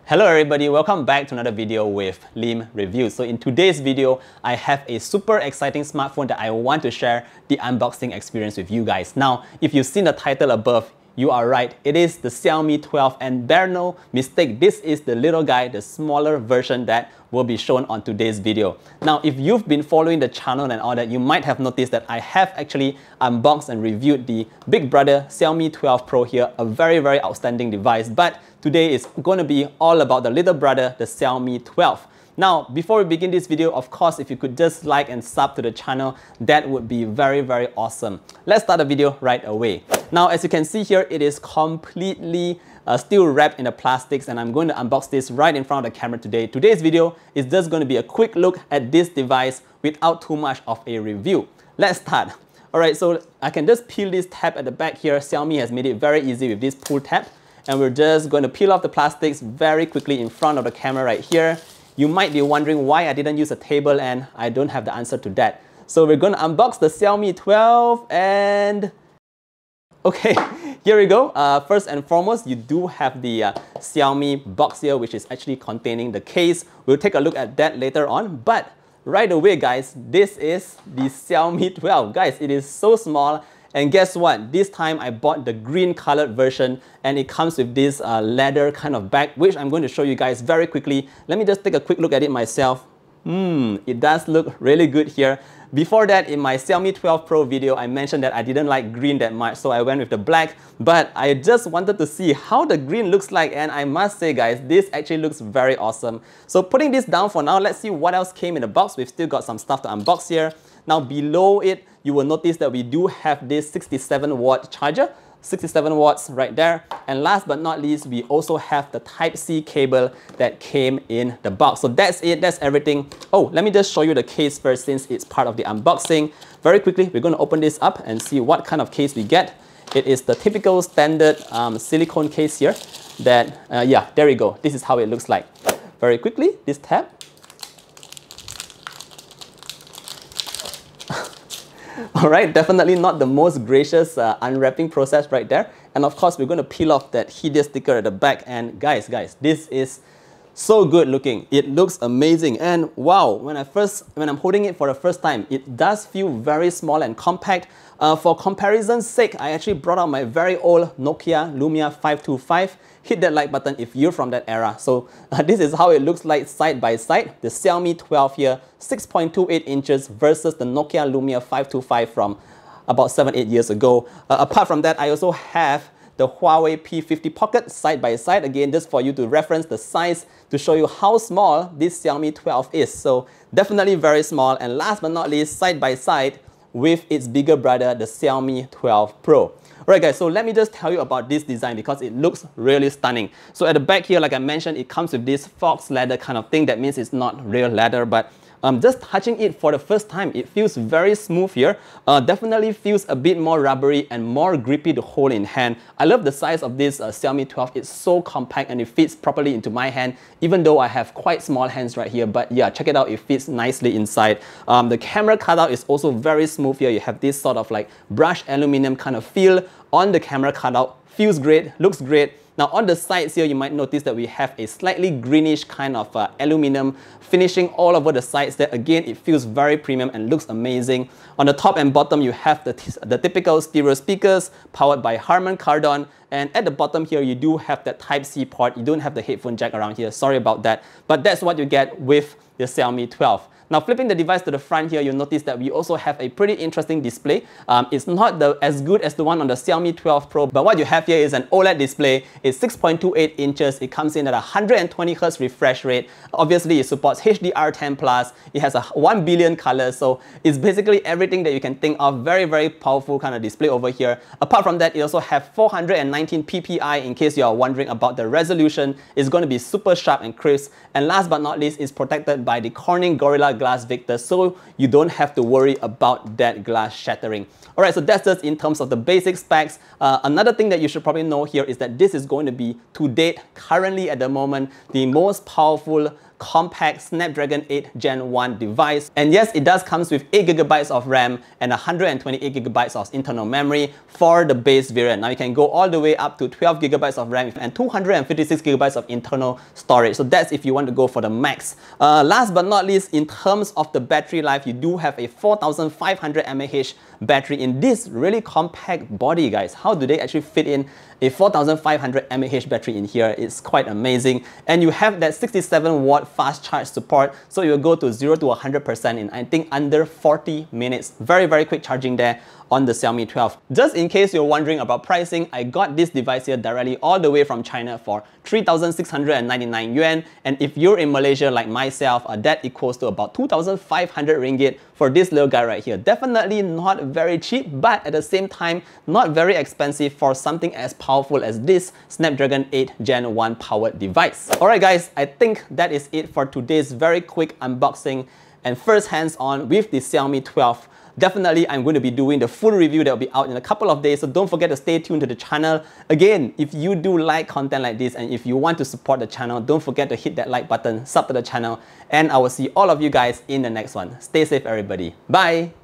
Hello everybody, welcome back to another video with Lim Reviews. So in today's video, I have a super exciting smartphone that I want to share the unboxing experience with you guys. Now, if you've seen the title above, you are right. It is the Xiaomi 12 and bear no mistake, this is the little guy, the smaller version that will be shown on today's video. Now, if you've been following the channel and all that, you might have noticed that I have actually unboxed and reviewed the big brother Xiaomi 12 Pro here, a very outstanding device. But today is going to be all about the little brother, the Xiaomi 12. Now, before we begin this video, of course, if you could just like and sub to the channel, that would be very awesome. Let's start the video right away. Now, as you can see here, it is completely still wrapped in the plastics, and I'm going to unbox this right in front of the camera today. Today's video is just going to be a quick look at this device without too much of a review. Let's start. Alright, so I can just peel this tab at the back here. Xiaomi has made it very easy with this pull tab. And we're just going to peel off the plastics very quickly in front of the camera right here. You might be wondering why I didn't use a table, and I don't have the answer to that. So we're going to unbox the Xiaomi 12 and... okay, here we go. First and foremost, you do have the Xiaomi box here, which is actually containing the case. We'll take a look at that later on. But right away, guys, this is the Xiaomi 12. Guys, it is so small. And guess what? This time I bought the green colored version, and it comes with this leather kind of bag, which I'm going to show you guys very quickly. Let me just take a quick look at it myself. It does look really good here. Before that, in my Xiaomi 12 Pro video, I mentioned that I didn't like green that much, so I went with the black. But I just wanted to see how the green looks like, and I must say, guys, this actually looks very awesome. So putting this down for now, let's see what else came in the box. We've still got some stuff to unbox here. Now below it, you will notice that we do have this 67-watt charger. 67 watts right there. And last but not least, we also have the Type-C cable that came in the box. So that's it, that's everything. Oh, let me just show you the case first since it's part of the unboxing. Very quickly, we're going to open this up and see what kind of case we get. It is the typical standard silicone case here that, yeah, there we go. This is how it looks like. Very quickly, this tab. Alright, definitely not the most gracious unwrapping process right there. And of course, we're going to peel off that hideous sticker at the back. And guys, this is so good looking. It looks amazing. And wow, when I'm holding it for the first time, it does feel very small and compact. For comparison's sake, I actually brought out my very old Nokia Lumia 525. Hit that like button if you're from that era. So this is how it looks like side by side. The Xiaomi 12 here, 6.28 inches versus the Nokia Lumia 525 from about 7-8 years ago. Apart from that, I also have the Huawei P50 Pocket side by side. Again, just for you to reference the size to show you how small this Xiaomi 12 is. So definitely very small. And last but not least, side by side with its bigger brother, the Xiaomi 12 Pro. Alright guys, so let me just tell you about this design because it looks really stunning. So at the back here, like I mentioned, it comes with this fox leather kind of thing. That means it's not real leather, but just touching it for the first time, it feels very smooth here. Definitely feels a bit more rubbery and more grippy to hold in hand. I love the size of this Xiaomi 12. It's so compact and it fits properly into my hand, even though I have quite small hands right here. But yeah, check it out, it fits nicely inside. The camera cutout is also very smooth here. You have this sort of like brushed aluminum kind of feel on the camera cutout. Feels great, looks great. Now on the sides here, you might notice that we have a slightly greenish kind of aluminum finishing all over the sides there. Again, it feels very premium and looks amazing. On the top and bottom, you have the typical stereo speakers powered by Harman Kardon. And at the bottom here, you do have that Type-C port. You don't have the headphone jack around here. Sorry about that. But that's what you get with the Xiaomi 12. Now flipping the device to the front here, you'll notice that we also have a pretty interesting display. It's not as good as the one on the Xiaomi 12 Pro, but what you have here is an OLED display. It's 6.28 inches. It comes in at 120 Hz refresh rate. Obviously, it supports HDR10+. It has 1 billion colors, so it's basically everything that you can think of. Very powerful kind of display over here. Apart from that, it also has 419 ppi in case you are wondering about the resolution. It's going to be super sharp and crisp. And last but not least, it's protected by the Corning Gorilla Glass Victor, so you don't have to worry about that glass shattering. Alright, so that's just in terms of the basic specs. Another thing that you should probably know here is that this is going to be, to date, currently at the moment, the most powerful compact Snapdragon 8 Gen 1 device. And yes, it does comes with 8GB of RAM and 128GB of internal memory for the base variant. Now you can go all the way up to 12GB of RAM and 256GB of internal storage. So that's if you want to go for the max. Last but not least, in terms of the battery life, you do have a 4500 mAh battery in this really compact body, guys. How do they actually fit in a 4500 mAh battery in here? It's quite amazing. And you have that 67-watt fast charge support, so you'll go to 0 to 100% in, I think, under 40 minutes. Very, very quick charging there on the Xiaomi 12. Just in case you're wondering about pricing, I got this device here directly all the way from China for 3,699 yuan. And if you're in Malaysia like myself, that equals to about 2,500 ringgit for this little guy right here. Definitely not very cheap, but at the same time, not very expensive for something as powerful as this Snapdragon 8 Gen 1 powered device. Alright guys, I think that is it for today's very quick unboxing and first hands-on with the Xiaomi 12. Definitely, I'm going to be doing the full review that will be out in a couple of days, so don't forget to stay tuned to the channel. Again, if you do like content like this and if you want to support the channel, don't forget to hit that like button, sub to the channel, and I will see all of you guys in the next one. Stay safe, everybody. Bye!